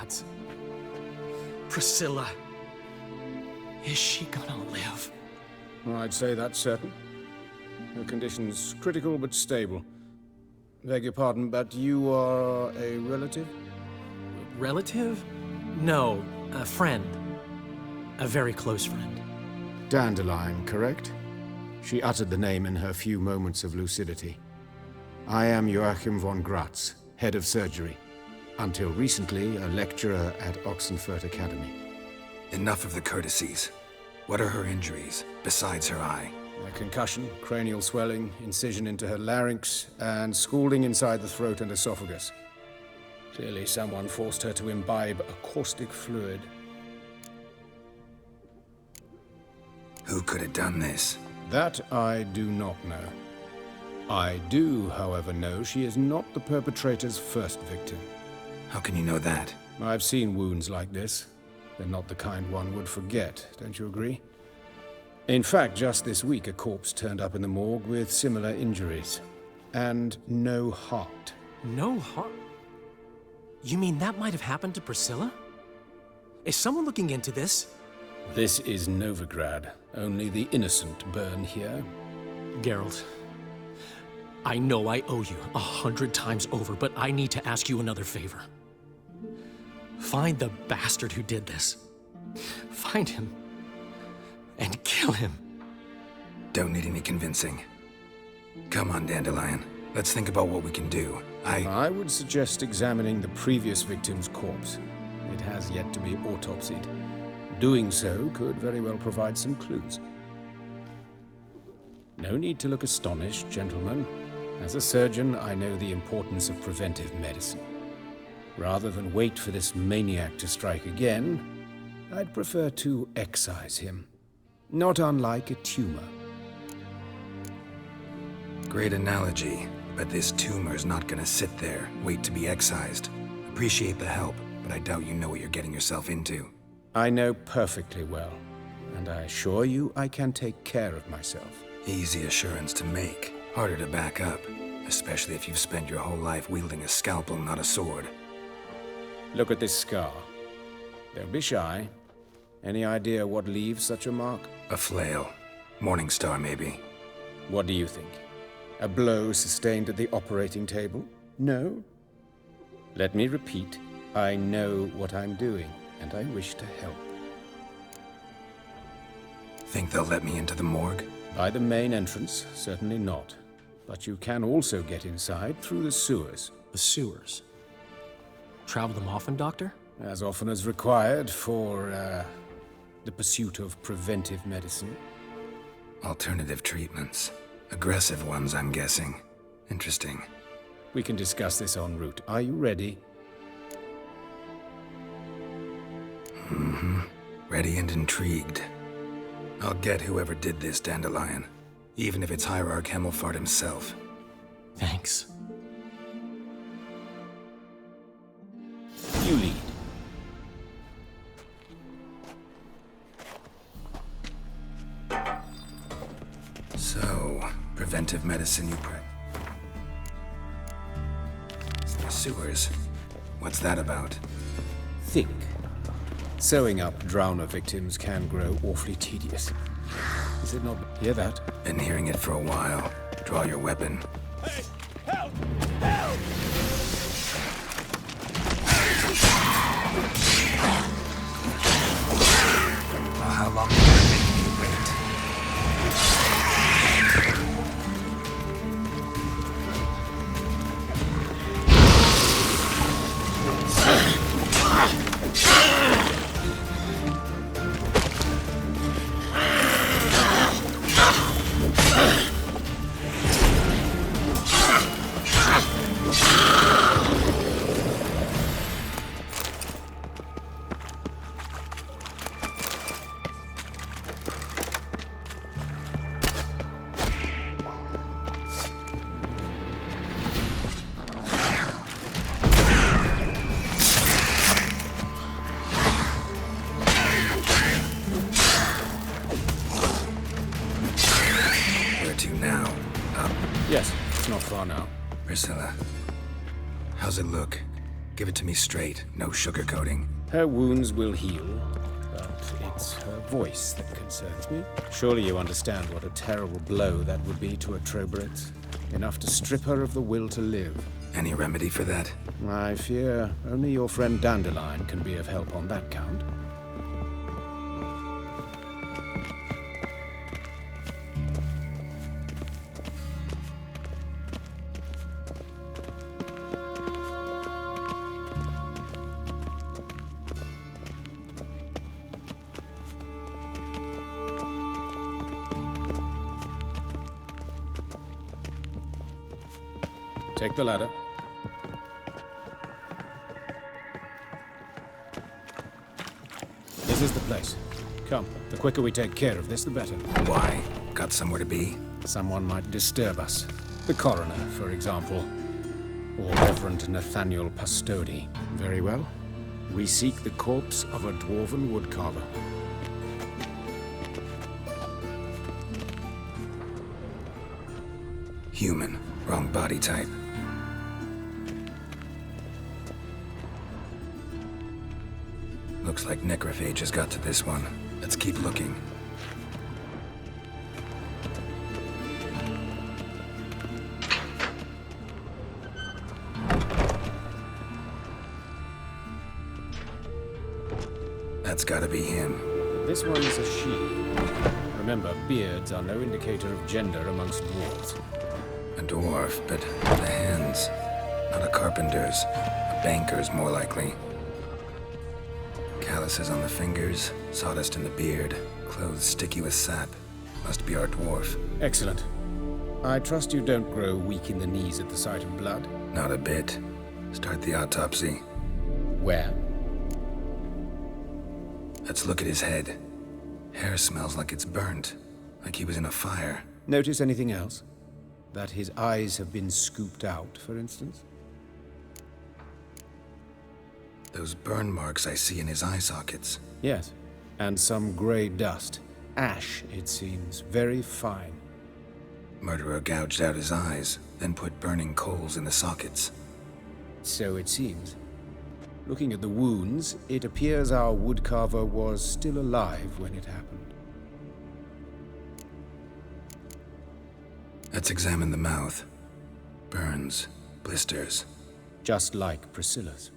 chance. Priscilla. Is she gonna live? Well, I'd say that's certain. Her condition's critical but stable. Beg your pardon, but you are a relative? Relative? No, a friend. A very close friend. Dandelion, correct? She uttered the name in her few moments of lucidity. I am Joachim von Gratz, head of surgery. Until recently, a lecturer at Oxenfurt Academy. Enough of the courtesies. What are her injuries, besides her eye? A concussion, cranial swelling, incision into her larynx, and scalding inside the throat and esophagus. Clearly someone forced her to imbibe a caustic fluid. Who could have done this? That I do not know. I do, however, know she is not the perpetrator's first victim. How can you know that? I've seen wounds like this. They're not the kind one would forget, don't you agree? In fact, just this week, a corpse turned up in the morgue with similar injuries. And no heart. No heart? You mean that might have happened to Priscilla? Is someone looking into this? This is Novigrad. Only the innocent burn here. Geralt, I know I owe you 100 times over, but I need to ask you another favor. Find the bastard who did this. Find him. And kill him. Don't need any convincing. Come on, Dandelion. Let's think about what we can do. I would suggest examining the previous victim's corpse. It has yet to be autopsied. Doing so could very well provide some clues. No need to look astonished, gentlemen. As a surgeon, I know the importance of preventive medicine. Rather than wait for this maniac to strike again, I'd prefer to excise him. Not unlike a tumor. Great analogy, but this tumor's not gonna sit there, wait to be excised. Appreciate the help, but I doubt you know what you're getting yourself into. I know perfectly well, and I assure you I can take care of myself. Easy assurance to make, harder to back up, especially if you've spent your whole life wielding a scalpel, not a sword. Look at this scar. Don't be shy. Any idea what leaves such a mark? A flail. Morning star, maybe. What do you think? A blow sustained at the operating table? No? Let me repeat. I know what I'm doing, and I wish to help. Think they'll let me into the morgue? By the main entrance, certainly not. But you can also get inside through the sewers. The sewers. Travel them often, Doctor? As often as required for, the pursuit of preventive medicine. Alternative treatments. Aggressive ones, I'm guessing. Interesting. We can discuss this en route. Are you ready? Mm-hmm. Ready and intrigued. I'll get whoever did this, Dandelion. Even if it's Hierarch Hemmelfart himself. Thanks. You lead. So, preventive medicine you Sewers. What's that about? Think. Sewing up drowner victims can grow awfully tedious. Is it not? Hear that? Been hearing it for a while. Draw your weapon. Hey! Help! Help! Well, how long are you making me wait? Yes, it's not far now. Priscilla, how's it look? Give it to me straight, no sugarcoating. Her wounds will heal, but it's her voice that concerns me. Surely you understand what a terrible blow that would be to a Trobrit. Enough to strip her of the will to live. Any remedy for that? I fear only your friend Dandelion can be of help on that count. Take the ladder. This is the place. Come, the quicker we take care of this, the better. Why? Got somewhere to be? Someone might disturb us. The coroner, for example. Or Reverend Nathaniel Pastodi. Very well. We seek the corpse of a dwarven woodcarver. Human. Wrong body type. Looks like necrophage has got to this one. Let's keep looking. That's gotta be him. This one is a she. Remember, beards are no indicator of gender amongst dwarves. A dwarf, but the hands. Not a carpenter's. A banker's, more likely. Calluses on the fingers, sawdust in the beard, clothes sticky with sap. Must be our dwarf. Excellent. I trust you don't grow weak in the knees at the sight of blood. Not a bit. Start the autopsy. Where? Let's look at his head. Hair smells like it's burnt. Like he was in a fire. Notice anything else? That his eyes have been scooped out, for instance? Those burn marks I see in his eye sockets. Yes. And some gray dust. Ash, it seems. Very fine. Murderer gouged out his eyes, then put burning coals in the sockets. So it seems. Looking at the wounds, it appears our woodcarver was still alive when it happened. Let's examine the mouth. Burns, blisters. Just like Priscilla's.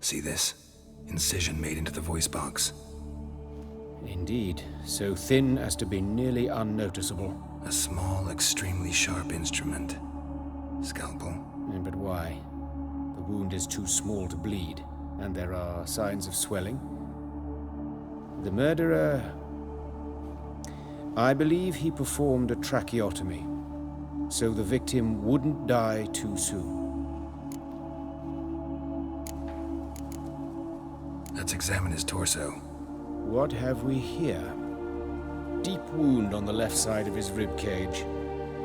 See this? Incision made into the voice box. Indeed, so thin as to be nearly unnoticeable. A small, extremely sharp instrument. Scalpel. But why? The wound is too small to bleed, and there are signs of swelling. The murderer... I believe he performed a tracheotomy, so the victim wouldn't die too soon. Let's examine his torso. What have we here? Deep wound on the left side of his rib cage,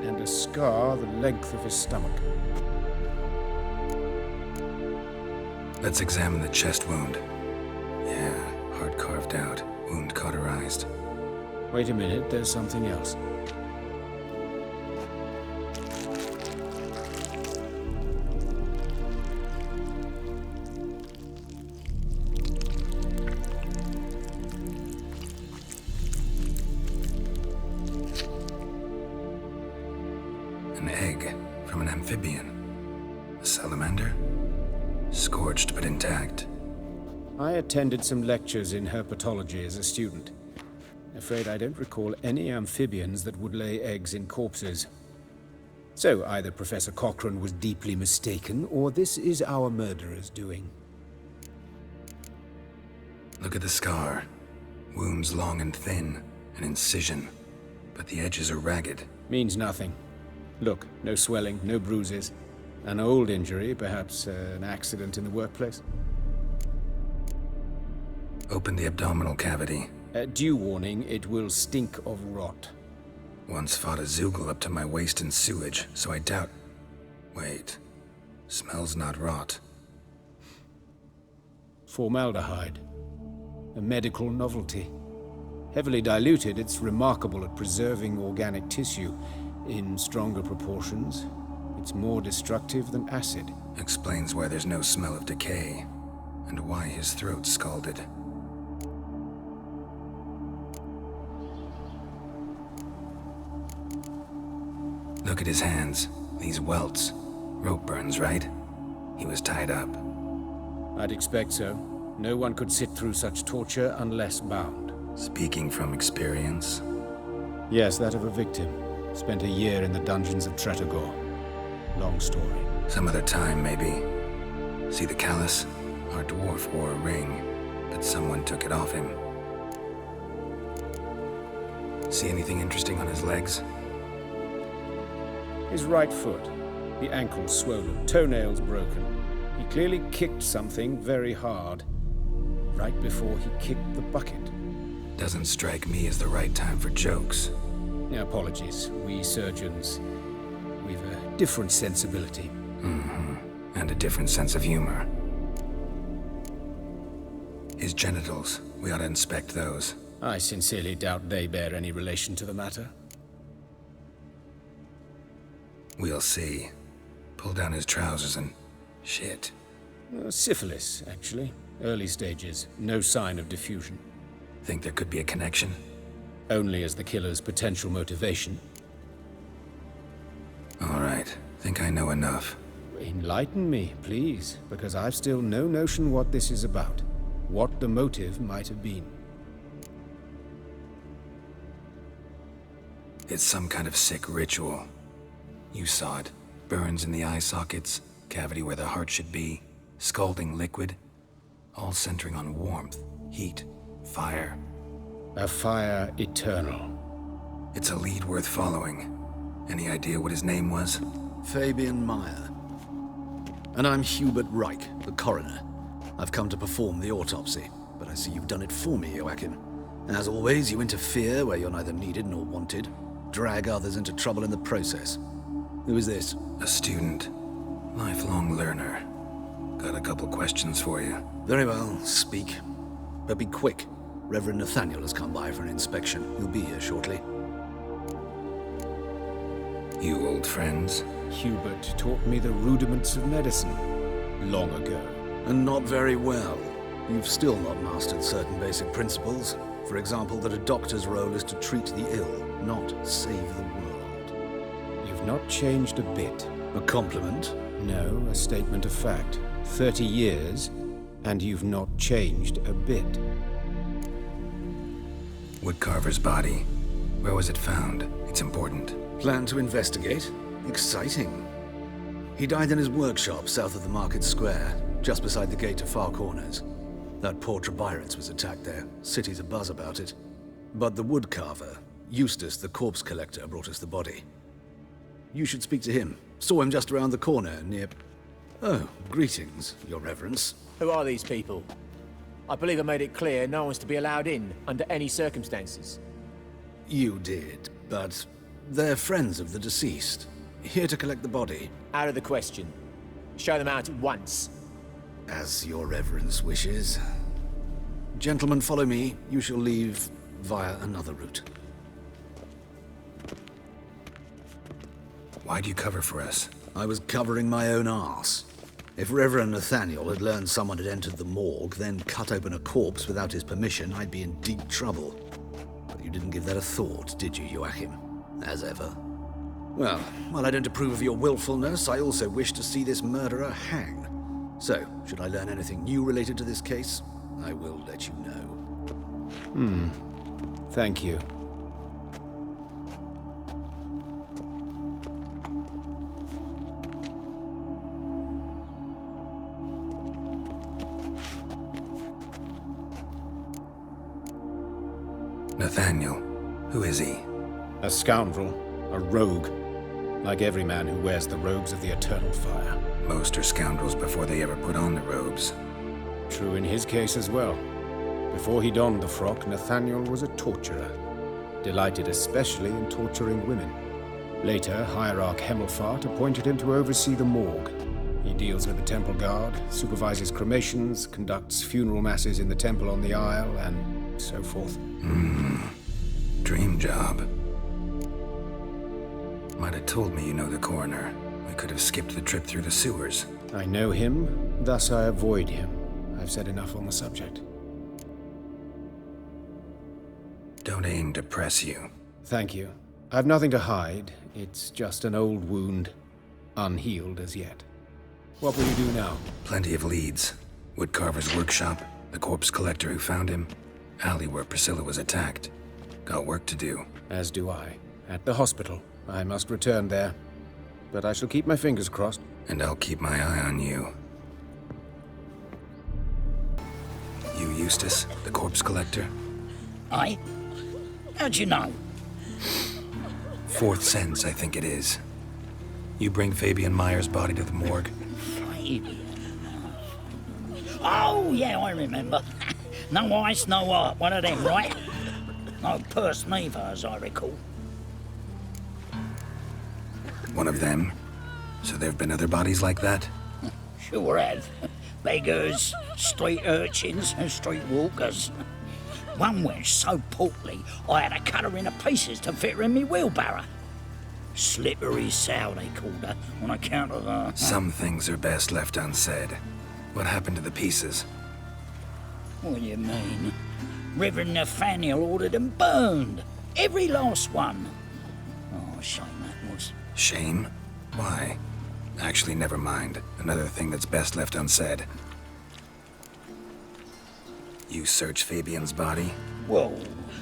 and a scar the length of his stomach. Let's examine the chest wound. Yeah, heart carved out, wound cauterized. Wait a minute, there's something else. An egg from an amphibian. A salamander? Scorched but intact. I attended some lectures in herpetology as a student. Afraid I don't recall any amphibians that would lay eggs in corpses. So either Professor Cochrane was deeply mistaken, or this is our murderer's doing. Look at the scar. Wounds long and thin, an incision. But the edges are ragged. Means nothing. Look, no swelling, no bruises. An old injury, perhaps an accident in the workplace. Open the abdominal cavity. Due warning, it will stink of rot. Once fought a Zoogle up to my waist in sewage, so I doubt... Wait. Smells not rot. Formaldehyde. A medical novelty. Heavily diluted, it's remarkable at preserving organic tissue in stronger proportions. It's more destructive than acid. Explains why there's no smell of decay, and why his throat's scalded. Look at his hands. These welts. Rope burns, right? He was tied up. I'd expect so. No one could sit through such torture unless bound. Speaking from experience? Yes, that of a victim. Spent a year in the dungeons of Tretogor. Long story. Some other time, maybe. See the callus? Our dwarf wore a ring, but someone took it off him. See anything interesting on his legs? His right foot. The ankle swollen, toenails broken. He clearly kicked something very hard. Right before he kicked the bucket. Doesn't strike me as the right time for jokes. Apologies. We surgeons, we've a different sensibility. And a different sense of humor. His genitals, we ought to inspect those. I sincerely doubt they bear any relation to the matter. We'll see. Pull down his trousers and... shit. Syphilis, actually. Early stages. No sign of diffusion. Think there could be a connection? Only as the killer's potential motivation. All right. Think I know enough. Enlighten me, please, because I've still no notion what this is about. What the motive might have been. It's some kind of sick ritual. You saw it. Burns in the eye sockets, cavity where the heart should be, scalding liquid, all centering on warmth, heat, fire. A fire eternal. It's a lead worth following. Any idea what his name was? Fabian Meyer. And I'm Hubert Reich, the coroner. I've come to perform the autopsy, but I see you've done it for me, Joachim. As always, you interfere where you're neither needed nor wanted. Drag others into trouble in the process. Who is this? A student. Lifelong learner. Got a couple questions for you. Very well, speak. But be quick. Reverend Nathaniel has come by for an inspection. He'll be here shortly. You old friends? Hubert taught me the rudiments of medicine. Long ago. And not very well. You've still not mastered certain basic principles. For example, that a doctor's role is to treat the ill, not save the world. You've not changed a bit. A compliment? No, a statement of fact. 30 years, and you've not changed a bit. Woodcarver's body. Where was it found? It's important. Plan to investigate? Exciting. He died in his workshop south of the market square, just beside the gate to Far Corners. That poor Trebirance was attacked there. City's abuzz about it. But the woodcarver, Eustace the corpse collector, brought us the body. You should speak to him. Saw him just around the corner near... Oh, greetings, your reverence. Who are these people? I believe I made it clear no one's to be allowed in under any circumstances. You did, but they're friends of the deceased. Here to collect the body. Out of the question. Show them out at once. As your reverence wishes. Gentlemen, follow me. You shall leave via another route. Why'd you cover for us? I was covering my own arse. If Reverend Nathaniel had learned someone had entered the morgue, then cut open a corpse without his permission, I'd be in deep trouble. But you didn't give that a thought, did you, Joachim? As ever. Well, while I don't approve of your willfulness, I also wish to see this murderer hang. So, should I learn anything new related to this case, I will let you know. Thank you. Nathaniel. Who is he? A scoundrel. A rogue. Like every man who wears the robes of the eternal fire. Most are scoundrels before they ever put on the robes. True in his case as well. Before he donned the frock, Nathaniel was a torturer. Delighted especially in torturing women. Later, Hierarch Hemmelfart appointed him to oversee the morgue. He deals with the temple guard, supervises cremations, conducts funeral masses in the temple on the Isle, and so forth. Dream job. Might have told me you know the coroner. We could have skipped the trip through the sewers. I know him, thus I avoid him. I've said enough on the subject. Don't aim to press you. Thank you. I've nothing to hide. It's just an old wound, unhealed as yet. What will you do now? Plenty of leads. Woodcarver's workshop, the corpse collector who found him, alley where Priscilla was attacked. Got work to do. As do I. At the hospital. I must return there. But I shall keep my fingers crossed. And I'll keep my eye on you. You Eustace, the corpse collector? Aye? How'd you know? Fourth sense, I think it is. You bring Fabian Meyer's body to the morgue? Fabian. Oh, yeah, I remember. No ice, no art. One of them, right? No purse neither, as I recall. One of them? So there've been other bodies like that? Sure have. Beggars, street urchins, and street walkers. One went so portly, I had to cut her into pieces to fit her in me wheelbarrow. Slippery sow, they called her, on account of her... Some things are best left unsaid. What happened to the pieces? What do you mean? Reverend Nathaniel ordered them burned. Every last one. Oh, shame that was. Shame? Why? Actually, never mind. Another thing that's best left unsaid. You searched Fabian's body? Well,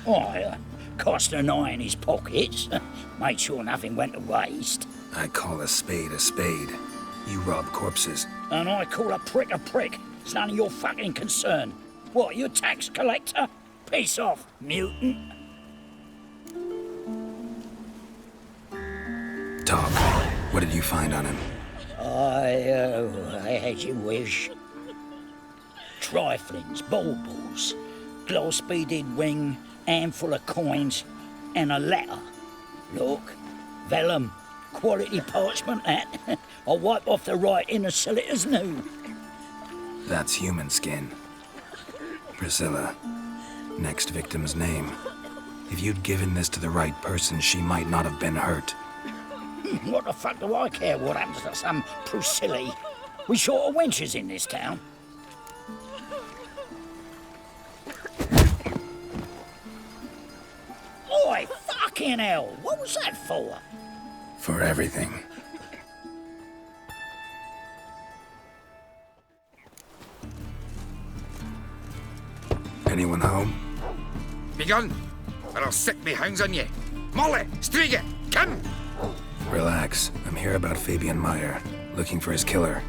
I cast an eye in his pockets. Made sure nothing went to waste. I call a spade a spade. You rob corpses. And I call a prick a prick. It's none of your fucking concern. What, you a tax collector? Peace off, mutant. Talk. What did you find on him? As you wish. Triflings, baubles, gloss-beaded ring, handful of coins, and a letter. Look, vellum, quality parchment that. I'll wipe off the writing and sell it as new. That's human skin. Priscilla. Next victim's name. If you'd given this to the right person, she might not have been hurt. What the fuck do I care what happens to some Priscilla? We short of wenches in this town. Oi, fucking hell! What was that for? For everything. Anyone home? Begun, or I'll sick me hounds on ye. Molly, Striga, come! Relax. I'm here about Fabian Meyer, looking for his killer.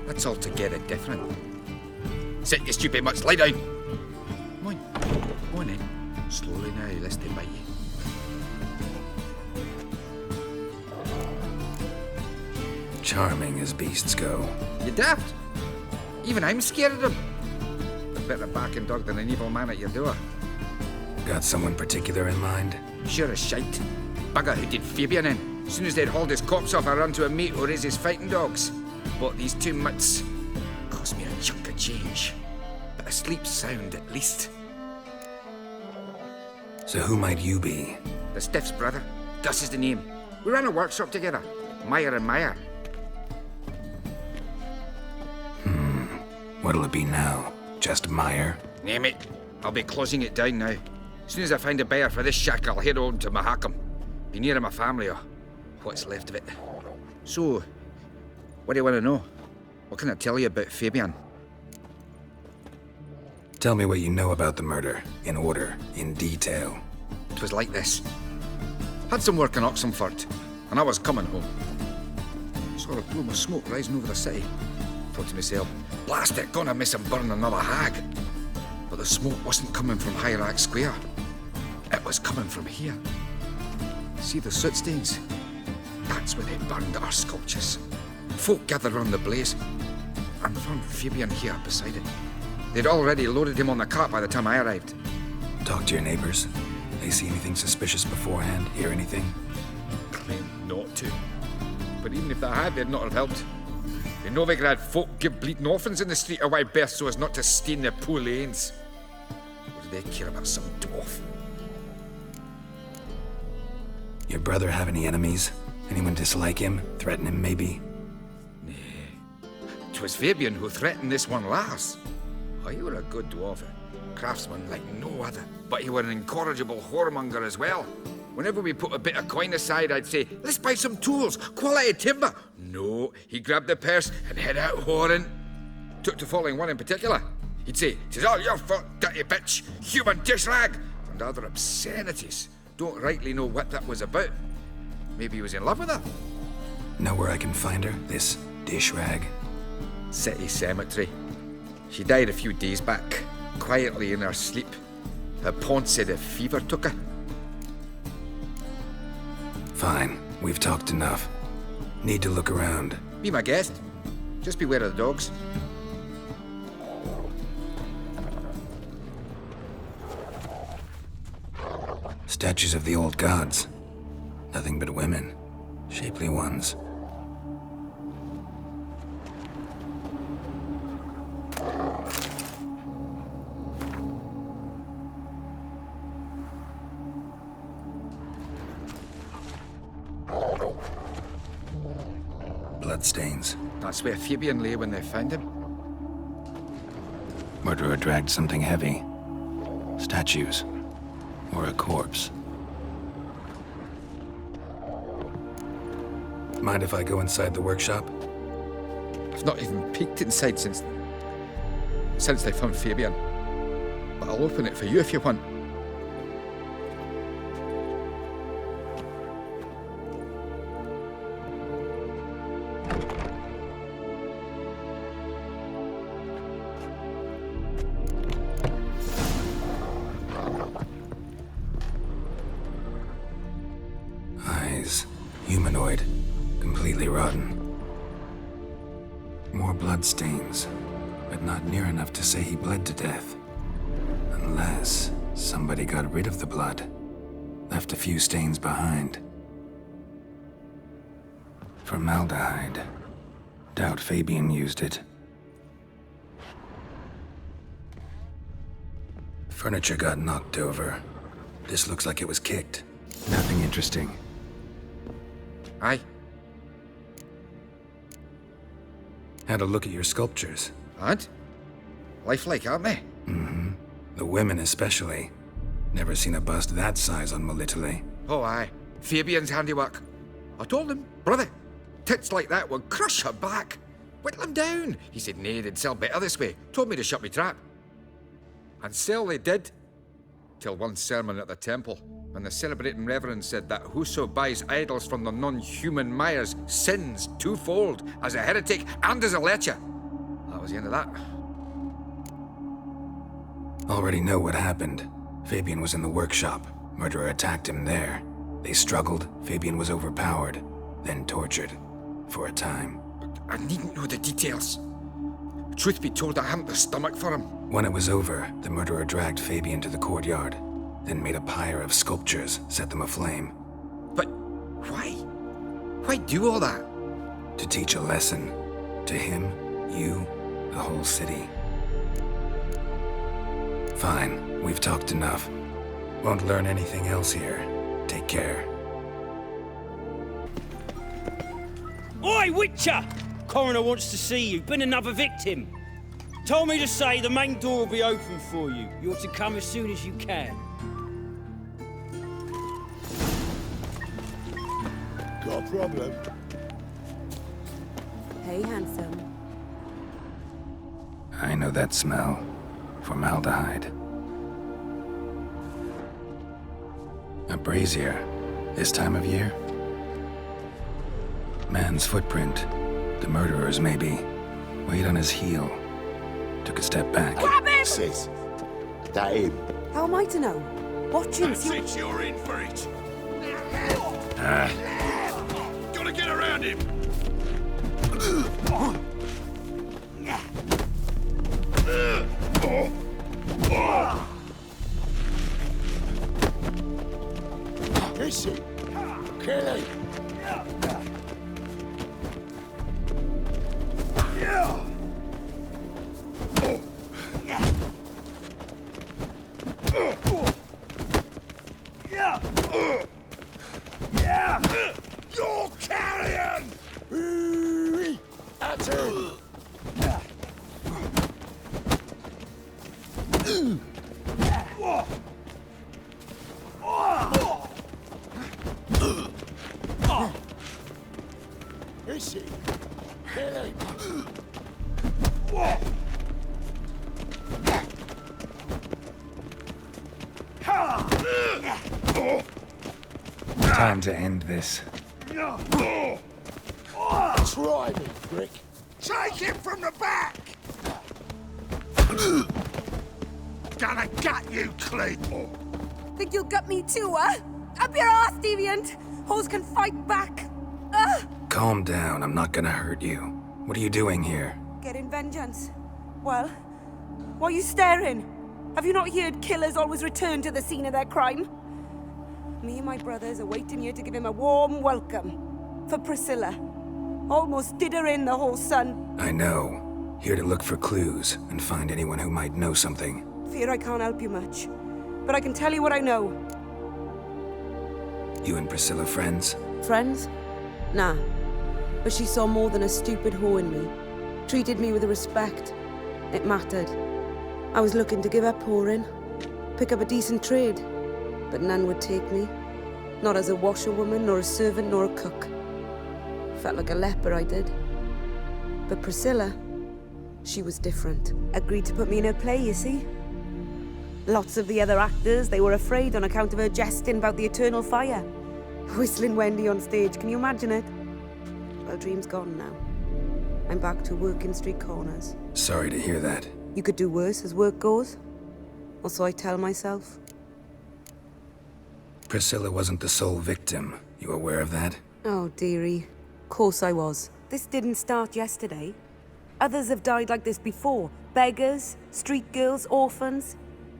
That's altogether different. Sit, you stupid mutts, lie down. Come on, go on then. Slowly now, lest they bite you. Charming as beasts go. You daft? Even I'm scared of them. A better barking dog than an evil man at your door. Got someone particular in mind? Sure as shite. Bugger who did Fabian in. As soon as they'd hauled his corpse off, I run to a mate who raised his fighting dogs. Bought these two mutts. Cost me a chunk of change. But I sleep sound at least. So who might you be? The Stiff's brother. Gus is the name. We ran a workshop together. Meyer and Meyer. What'll it be now? Just Meyer? Name it. I'll be closing it down now. As soon as I find a buyer for this shack, I'll head on to Mahakam. Be near my family or what's left of it. So, what do you want to know? What can I tell you about Fabian? Tell me what you know about the murder, in order, in detail. It was like this. Had some work in Oxenford, and I was coming home. Saw a plume of smoke rising over the city. Thought to myself, blast it, gonna miss him burn another hag. But the smoke wasn't coming from Hierarch Square. It was coming from here. See the soot stains? That's where they burned our sculptures. Folk gathered round the blaze and found Fabian here beside it. They'd already loaded him on the cart by the time I arrived. Talk to your neighbors. They see anything suspicious beforehand? Hear anything? Claim not to. But even if they had, they'd not have helped. The Novigrad folk give bleeding orphans in the street a wide berth so as not to stain their poor lanes. What do they care about some dwarf? Your brother have any enemies? Anyone dislike him? Threaten him, maybe? 'twas Fabian who threatened this one last. Oh, you were a good dwarf, craftsman like no other. But you were an incorrigible whoremonger as well. Whenever we put a bit of coin aside, I'd say, let's buy some tools, quality timber. No, he grabbed the purse and head out whoring. Took to following one in particular. He'd say, "'Tis all your fault, dirty bitch, human dish rag," and other obscenities. Don't rightly know what that was about. Maybe he was in love with her. Know where I can find her, this dish rag? City cemetery. She died a few days back, quietly in her sleep. Her pawn said a fever took her. Fine, we've talked enough. Need to look around. Be my guest. Just beware of the dogs. Statues of the old gods. Nothing but women. Shapely ones. Bloodstains. That's where Fabian lay when they found him. Murderer dragged something heavy. Statues. Or a corpse. Mind if I go inside the workshop? I've not even peeked inside since they found Fabian. But I'll open it for you if you want. Eyes. Humanoid. Completely rotten. More bloodstains, but not near enough to say he bled to death. Unless somebody got rid of the blood. Left a few stains behind. Formaldehyde. Doubt Fabian used it. Furniture got knocked over. This looks like it was kicked. Nothing interesting. Aye. Had a look at your sculptures. And? Lifelike, aren't they? Mm-hmm. The women especially. Never seen a bust that size on Melitele. Oh, aye. Fabian's handiwork. I told him, brother, tits like that would crush her back. Whittle him down. He said, nay, they'd sell better this way. Told me to shut me trap. And sell they did. Till one sermon at the temple, when the celebrating reverend said that whoso buys idols from the non-human mires sins twofold, as a heretic and as a lecher. That was the end of that. Already know what happened. Fabian was in the workshop. Murderer attacked him there. They struggled. Fabian was overpowered, then tortured. For a time. I needn't know the details. Truth be told, I hadn't the stomach for him. When it was over, the murderer dragged Fabian to the courtyard, then made a pyre of sculptures, set them aflame. But why? Why do all that? To teach a lesson. To him, you, the whole city. Fine, we've talked enough. Won't learn anything else here. Take care. Oi, Witcher! Coroner wants to see you. Been another victim. Told me to say the main door will be open for you. You're to come as soon as you can. Got a problem? Hey, handsome. I know that smell. Formaldehyde. A brazier. This time of year? Man's footprint. The murderer's, maybe. Weighed on his heel. Took a step back. Grab him! Sis, that him? How am I to know? Watch him. See Since you're in for it. Ah, Gotta get around him. Is he? Kill him. You're carrion! Kill him! Time to end this. Try me, prick. Take him from the back! Gonna gut you, Clayton. Think you'll gut me too, huh? Up your ass, deviant! Hoes can fight back! Calm down, I'm not gonna hurt you. What are you doing here? Getting vengeance. Well, why are you staring? Have you not heard killers always return to the scene of their crime? Me and my brothers are waiting here to give him a warm welcome. For Priscilla. Almost did her in, the whole son. I know. Here to look for clues and find anyone who might know something. Fear I can't help you much. But I can tell you what I know. You and Priscilla friends? Friends? Nah. But she saw more than a stupid whore in me. Treated me with respect. It mattered. I was looking to give up whoring. Pick up a decent trade. But none would take me. Not as a washerwoman, nor a servant, nor a cook. Felt like a leper, I did. But Priscilla, she was different. Agreed to put me in her play, you see? Lots of the other actors, they were afraid on account of her jesting about the eternal fire. Whistling Wendy on stage, can you imagine it? Well, dream's gone now. I'm back to working street corners. Sorry to hear that. You could do worse as work goes. Or so I tell myself. Priscilla wasn't the sole victim. You aware of that? Oh, dearie. Course I was. This didn't start yesterday. Others have died like this before. Beggars, street girls, orphans.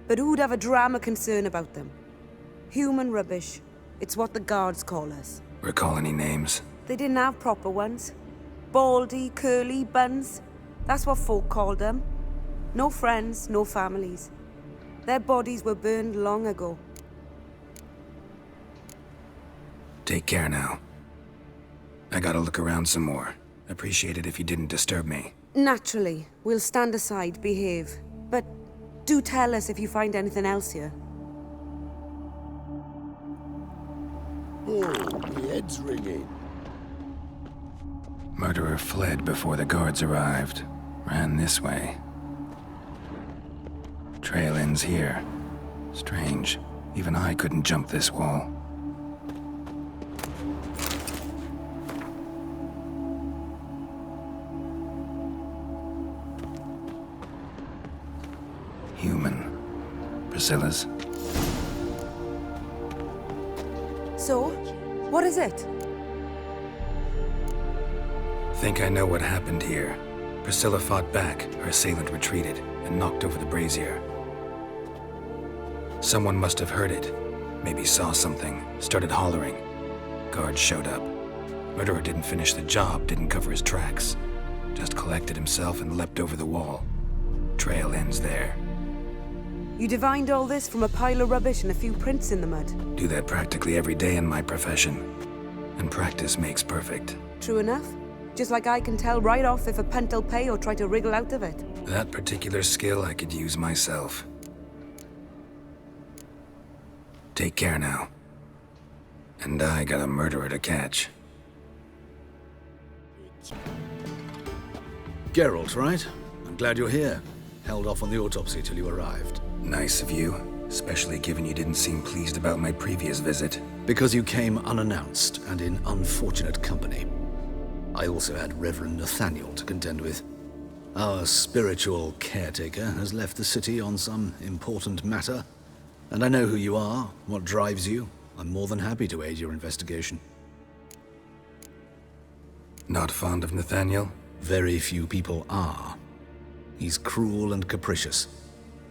But who'd have a drama concern about them? Human rubbish. It's what the guards call us. Recall any names? They didn't have proper ones. Baldy, curly, buns. That's what folk called them. No friends, no families. Their bodies were burned long ago. Take care now. I gotta look around some more. Appreciate it if you didn't disturb me. Naturally. We'll stand aside, behave. But do tell us if you find anything else here. Oh, my head's ringing. Murderer fled before the guards arrived. Ran this way. Trail ends here. Strange. Even I couldn't jump this wall. Human. Priscilla's. So, what is it? Think I know what happened here. Priscilla fought back, her assailant retreated, and knocked over the brazier. Someone must have heard it. Maybe saw something, started hollering. Guards showed up. Murderer didn't finish the job, didn't cover his tracks. Just collected himself and leapt over the wall. Trail ends there. You divined all this from a pile of rubbish and a few prints in the mud. Do that practically every day in my profession. And practice makes perfect. True enough. Just like I can tell right off if a punt'll pay or try to wriggle out of it. That particular skill I could use myself. Take care now. And I got a murderer to catch. Geralt, right? I'm glad you're here. Held off on the autopsy till you arrived. Nice of you, especially given you didn't seem pleased about my previous visit. Because you came unannounced and in unfortunate company. I also had Reverend Nathaniel to contend with. Our spiritual caretaker has left the city on some important matter. And I know who you are, what drives you. I'm more than happy to aid your investigation. Not fond of Nathaniel? Very few people are. He's cruel and capricious.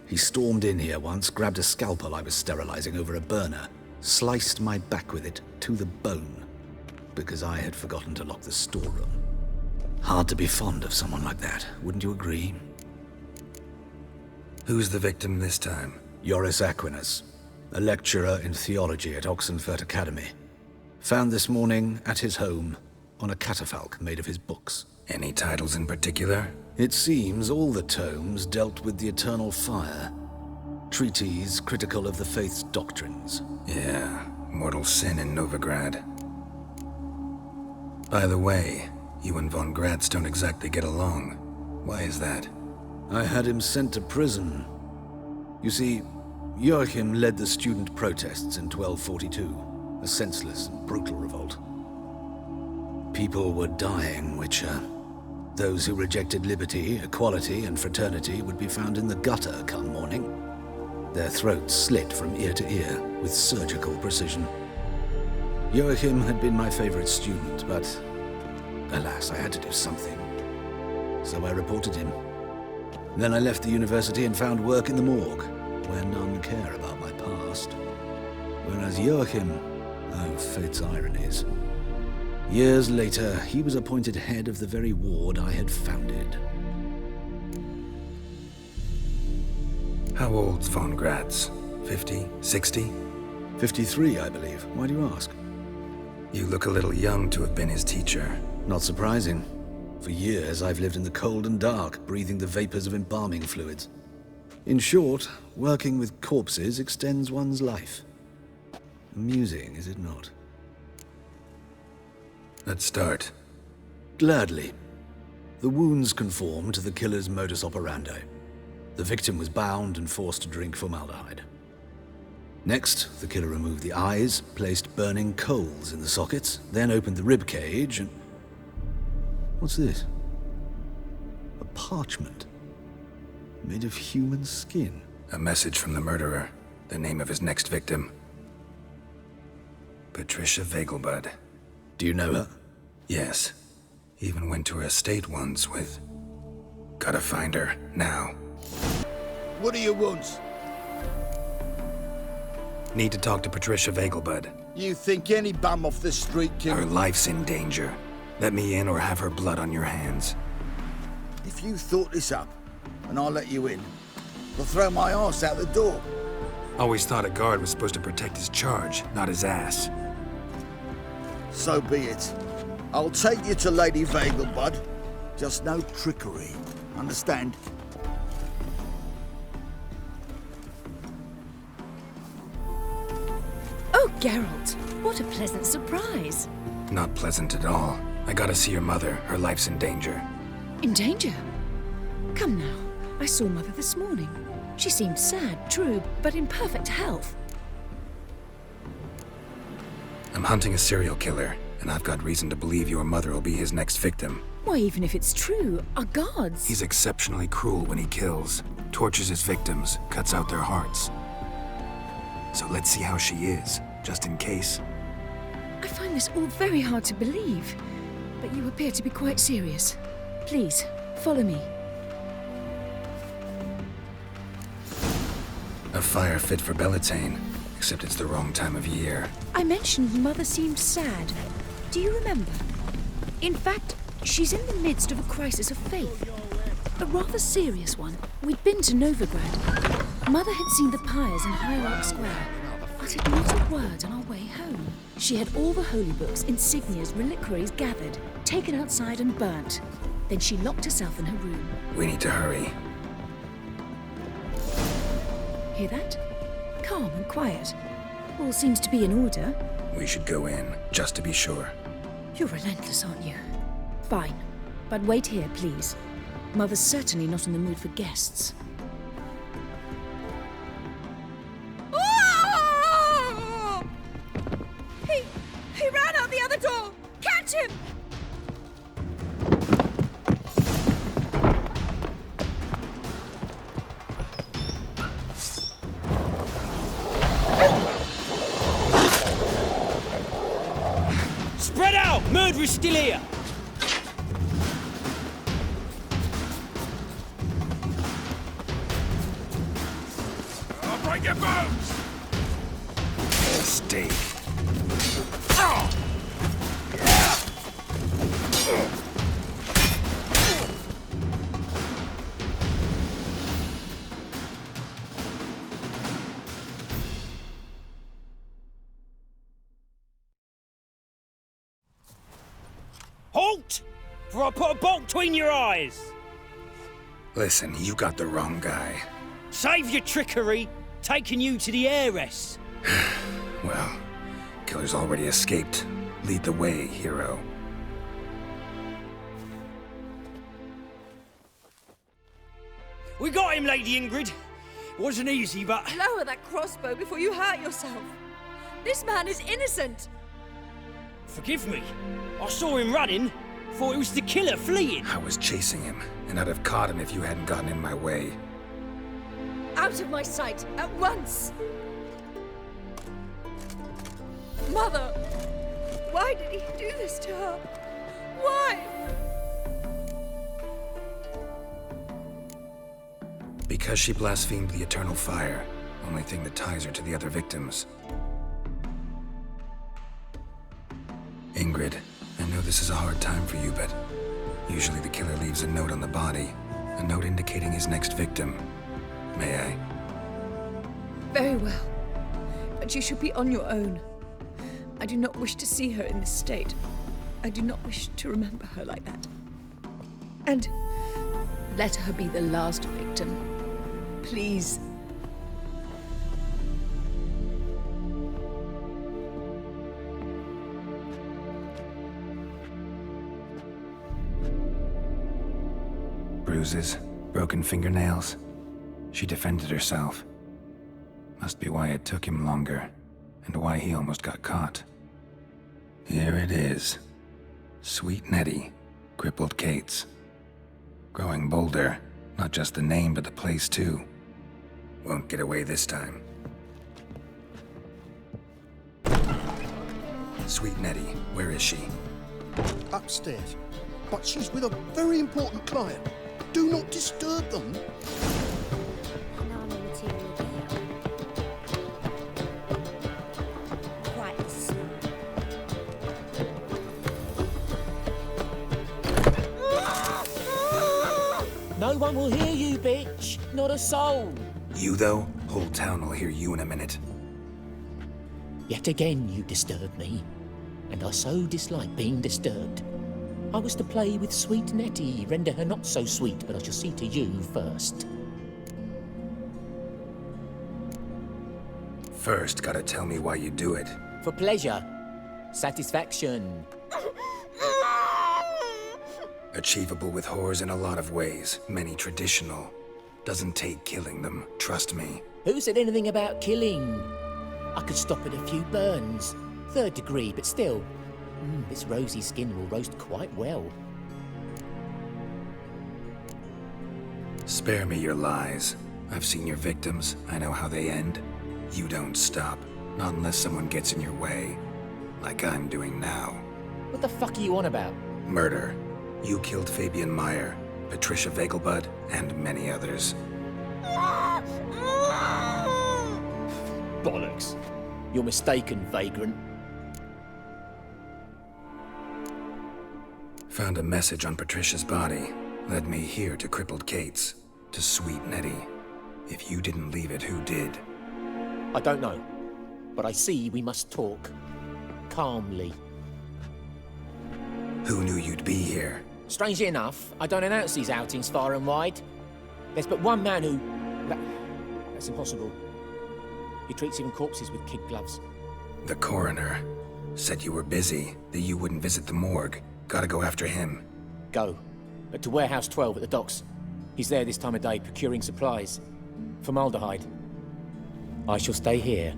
He stormed in here once, grabbed a scalpel I was sterilizing over a burner, sliced my back with it to the bone, because I had forgotten to lock the storeroom. Hard to be fond of someone like that, wouldn't you agree? Who's the victim this time? Joris Aquinas, a lecturer in theology at Oxenfurt Academy. Found this morning at his home on a catafalque made of his books. Any titles in particular? It seems all the tomes dealt with the eternal fire. Treatises critical of the faith's doctrines. Yeah, mortal sin in Novigrad. By the way, You and von Gratz don't exactly get along. Why is that? I had him sent to prison. You see, Joachim led the student protests in 1242, a senseless and brutal revolt. People were dying, Witcher. Those who rejected liberty, equality, and fraternity would be found in the gutter come morning. Their throats slit from ear to ear with surgical precision. Joachim had been my favorite student, but alas, I had to do something. So I reported him. Then I left the university and found work in the morgue, where none care about my past. Whereas Joachim, oh, fate's ironies. Years later, he was appointed head of the very ward I had founded. How old's von Gratz? 50? 60? 53, I believe. Why do you ask? You look a little young to have been his teacher. Not surprising. For years, I've lived in the cold and dark, breathing the vapors of embalming fluids. In short, working with corpses extends one's life. Amusing, is it not? Let's start. Gladly. The wounds conformed to the killer's modus operandi. The victim was bound and forced to drink formaldehyde. Next, the killer removed the eyes, placed burning coals in the sockets, then opened the rib cage and... What's this? A parchment. Made of human skin. A message from the murderer. The name of his next victim. Patricia Vegelbud. Do you know her? Yes. Even went to her estate once with... Gotta find her, now. What do you want? Need to talk to Patricia Vegelbud. You think any bum off the street can... Her life's in danger. Let me in or have her blood on your hands. If you thought this up, and I'll let you in, I'll throw my ass out the door. Always thought a guard was supposed to protect his charge, not his ass. So be it. I'll take you to Lady Vegelbud. Just no trickery. Understand? Oh, Geralt, what a pleasant surprise. Not pleasant at all. I gotta see your mother. Her life's in danger. In danger? Come now. I saw Mother this morning. She seemed sad, true, but in perfect health. I'm hunting a serial killer, and I've got reason to believe your mother will be his next victim. Why, even if it's true, our gods... He's exceptionally cruel when he kills, tortures his victims, cuts out their hearts. So let's see how she is, just in case. I find this all very hard to believe, but you appear to be quite serious. Please, follow me. A fire fit for Bellatane, except it's the wrong time of year. I mentioned Mother seemed sad. Do you remember? In fact, she's in the midst of a crisis of faith. A rather serious one. We'd been to Novigrad. Mother had seen the pyres in Hierarch Square, uttered not a word on our way home. She had all the holy books, insignias, reliquaries gathered, taken outside and burnt. Then she locked herself in her room. We need to hurry. Hear that? Calm and quiet. All seems to be in order. We should go in, just to be sure. You're relentless, aren't you? Fine. But wait here, please. Mother's certainly not in the mood for guests. He ran out the other door! Catch him! Spread out! Murderer's still here! I'll break your bones! Steak. Halt! For I put a bolt between your eyes! Listen, you got the wrong guy. Save your trickery! Taking you to the heiress! Well, killer's already escaped. Lead the way, hero. We got him, Lady Ingrid. Wasn't easy, but... Lower that crossbow before you hurt yourself. This man is innocent. Forgive me. I saw him running. Thought it was the killer fleeing. I was chasing him, and I'd have caught him if you hadn't gotten in my way. Out of my sight, at once! Mother! Why did he do this to her? Why? Because she blasphemed the eternal fire. Only thing that ties her to the other victims. Ingrid, I know this is a hard time for you, but usually the killer leaves a note on the body. A note indicating his next victim. May I? Very well. But you should be on your own. I do not wish to see her in this state. I do not wish to remember her like that. And let her be the last victim. Please. Bruises, broken fingernails. She defended herself. Must be why it took him longer, and why he almost got caught. Here it is. Sweet Nettie, crippled Kate's. Growing bolder, not just the name but the place too. Won't get away this time. Sweet Nettie, where is she? Upstairs. But she's with a very important client. Do not disturb them. No one will hear you, bitch. Not a soul. You, though? Whole town will hear you in a minute. Yet again you disturb me, and I so dislike being disturbed. I was to play with sweet Nettie, render her not so sweet, but I shall see to you first. First, gotta tell me why you do it. For pleasure. Satisfaction. Achievable with whores in a lot of ways, many traditional. Doesn't take killing them, trust me. Who said anything about killing? I could stop at a few burns. 3rd degree, but still. This rosy skin will roast quite well. Spare me your lies. I've seen your victims, I know how they end. You don't stop, not unless someone gets in your way. Like I'm doing now. What the fuck are you on about? Murder. You killed Fabian Meyer, Patricia Vegelbud, and many others. Bollocks. You're mistaken, vagrant. Found a message on Patricia's body. Led me here to crippled Kate's. To sweet Nettie. If you didn't leave it, who did? I don't know. But I see we must talk. Calmly. Who knew you'd be here? Strangely enough, I don't announce these outings far and wide. There's but one man who... That's impossible. He treats even corpses with kid gloves. The coroner. Said you were busy, that you wouldn't visit the morgue. Gotta go after him. Go. But to Warehouse 12 at the docks. He's there this time of day, procuring supplies. Formaldehyde. I shall stay here.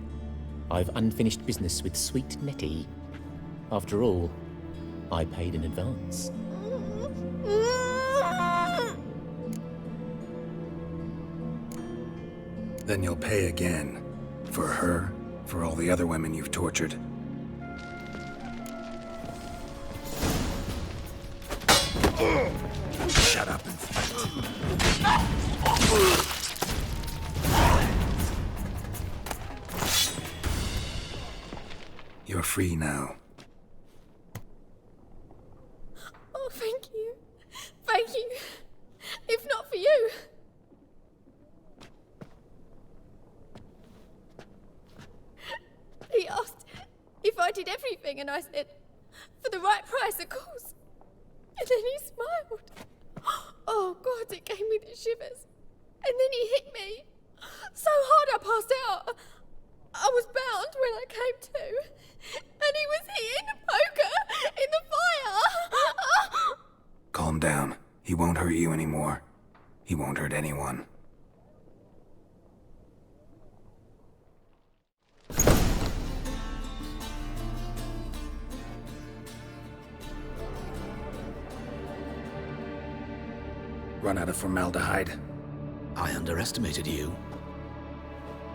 I've unfinished business with sweet Nettie. After all, I paid in advance. Then you'll pay again. For her, for all the other women you've tortured. Shut up and fight. You're free now. Oh, thank you. Thank you. If not for you. He asked if I did everything, and I said, for the right price, of course. And then he smiled. Oh, God, it gave me the shivers. And then he hit me. So hard I passed out. I was bound when I came to. And he was hitting the poker in the fire. Calm down. He won't hurt you anymore. He won't hurt anyone. Run out of formaldehyde. I underestimated you.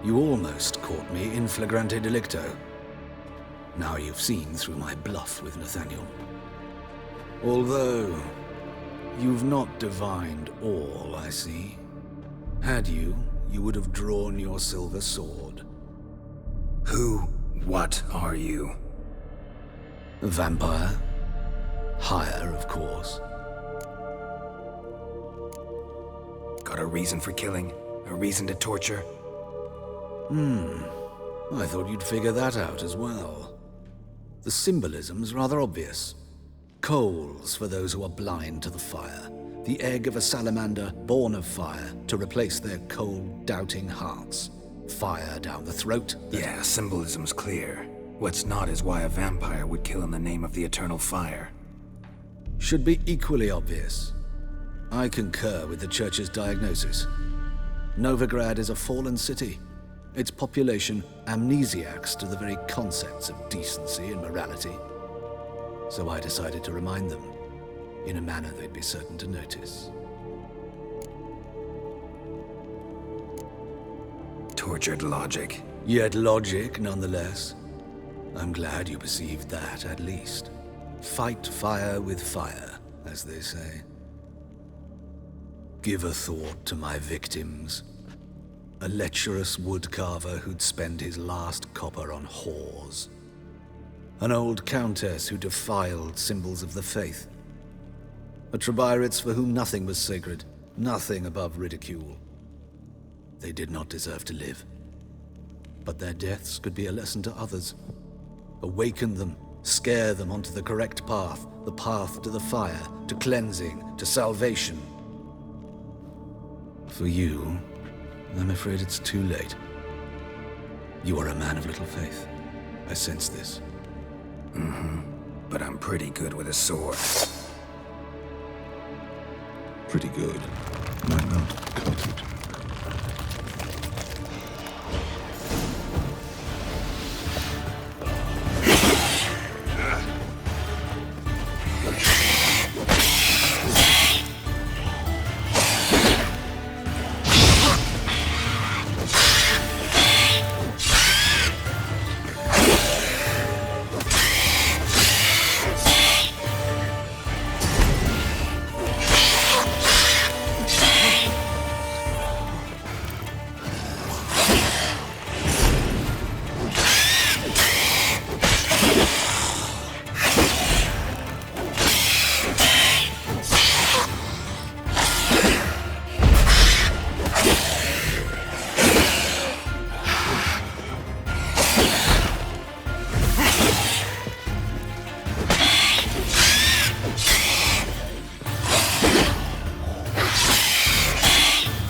You almost caught me in flagrante delicto. Now you've seen through my bluff with Nathaniel. Although, you've not divined all, I see. Had you, you would have drawn your silver sword. What are you? A vampire. Higher, of course. Got a reason for killing? A reason to torture? I thought you'd figure that out as well. The symbolism's rather obvious. Coals for those who are blind to the fire. The egg of a salamander born of fire to replace their cold, doubting hearts. Fire down the throat. Yeah, symbolism's clear. What's not is why a vampire would kill in the name of the eternal fire. Should be equally obvious. I concur with the Church's diagnosis. Novigrad is a fallen city. Its population amnesiacs to the very concepts of decency and morality. So I decided to remind them, in a manner they'd be certain to notice. Tortured logic. Yet logic, nonetheless. I'm glad you perceived that, at least. Fight fire with fire, as they say. Give a thought to my victims. A lecherous woodcarver who'd spend his last copper on whores. An old countess who defiled symbols of the faith. A Trebirates for whom nothing was sacred, nothing above ridicule. They did not deserve to live. But their deaths could be a lesson to others. Awaken them, scare them onto the correct path, the path to the fire, to cleansing, to salvation. For you, I'm afraid it's too late. You are a man of little faith. I sense this. But I'm pretty good with a sword. Pretty good. Might not cut it.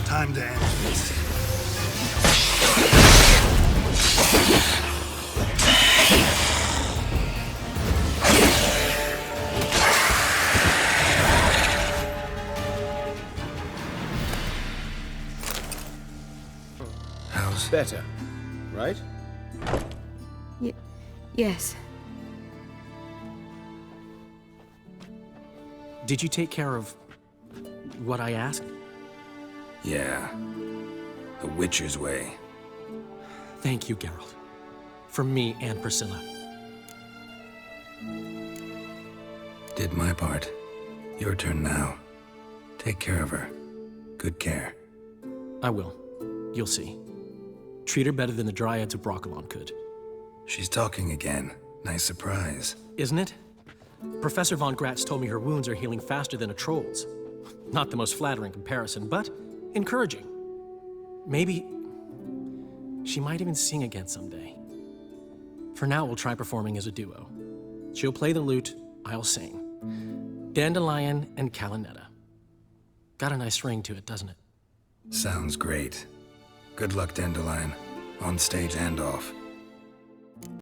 Time to end this. How's... Better, right? Yes. Did you take care of what I asked? Yeah. The Witcher's way. Thank you, Geralt. From me and Priscilla. Did my part. Your turn now. Take care of her. Good care. I will. You'll see. Treat her better than the Dryads of Broccolon could. She's talking again. Nice surprise. Isn't it? Professor von Gratz told me her wounds are healing faster than a troll's. Not the most flattering comparison, but encouraging. Maybe she might even sing again someday. For now, we'll try performing as a duo. She'll play the lute, I'll sing. Dandelion and Calinetta. Got a nice ring to it, doesn't it? Sounds great. Good luck, Dandelion. On stage and off.